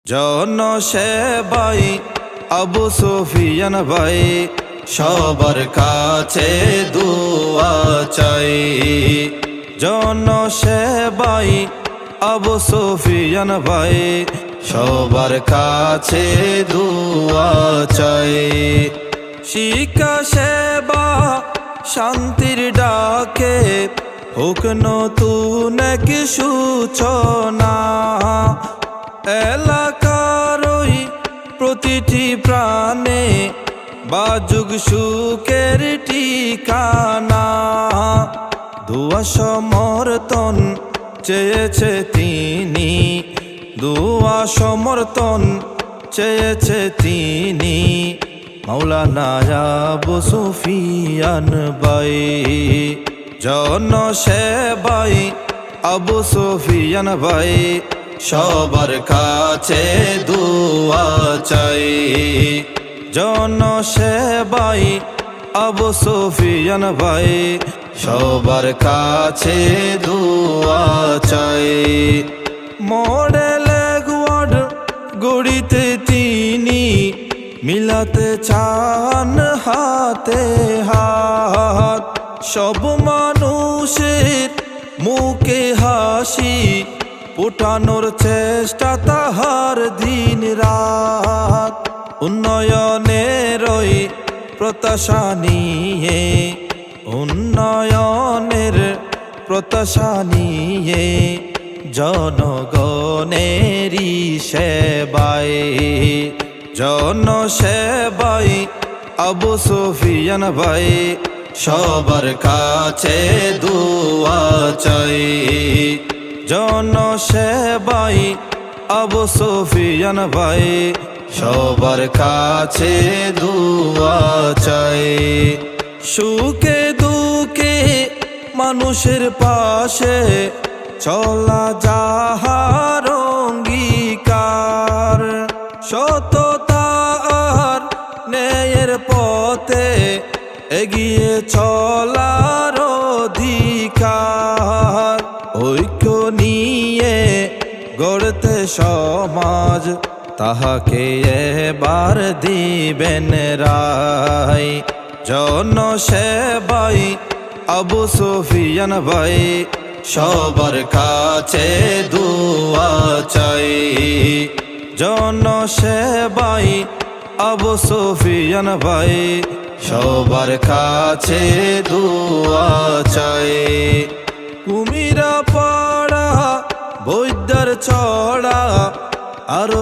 জনসেবাই আবু সুফিয়ান ভাই সবার কাছে দুয়া চাই। জনসেবাই আবু সুফিয়ান ভাই সবার কাছে দুয়া চাই। শিক্ষা সেবা শান্তির ডাকে হোক নতুন এক সূচনা। এলাকার ওই প্রতিটি প্রাণে বাজুক সুখের ঠিকানা। দুয়া সমর্থন চেয়েছে তিনি, দুয়া সমর্থন চেয়েছে তিনি। মাওলানা আবু সুফিয়ান ভাই জনসেবাই আবু সুফিয়ান ভাই সবার কাছে দুয়া চাই। জনসেবাই আবু সুফিয়ান ভাই সবার কাছে দুয়া চাই। মডেল ওয়ার্ড গড়িতে তিনি মিলাতে চান হাতে হাত। সব মানুষের মুখে হাসি ফুটানোর চেষ্টা তাহার দিন রাত। উন্নয়নের ওই প্রত্যাশা নিয়ে, উন্নয়নের প্রত্যাশা নিয়ে জনগণেরই সেবায়। জনসেবাই আবু সুফিয়ান ভাই সবার কাছে দুয়া চাই। জনসেবাই আবু সুফিয়ান ভাই সবার কাছে দুয়া চাই। সুখে দুঃখে মানুষের পাশে চলা যাহার অঙ্গীকার। সততার ন্যায়ের পথে এগিয়ে চলার অধিকার। ঐক্য নিয়ে গড়তে সমাজ তাহাকে এবার দিবেন রায়। জনসেবাই আবু সুফিয়ান ভাই সবার কাছে দুয়া চাই। জনসেবাই আবু সুফিয়ান ভাই সবার কাছে দুয়া চাই। কুমিরা পাড়া বৈদ্যার ছড়া আরো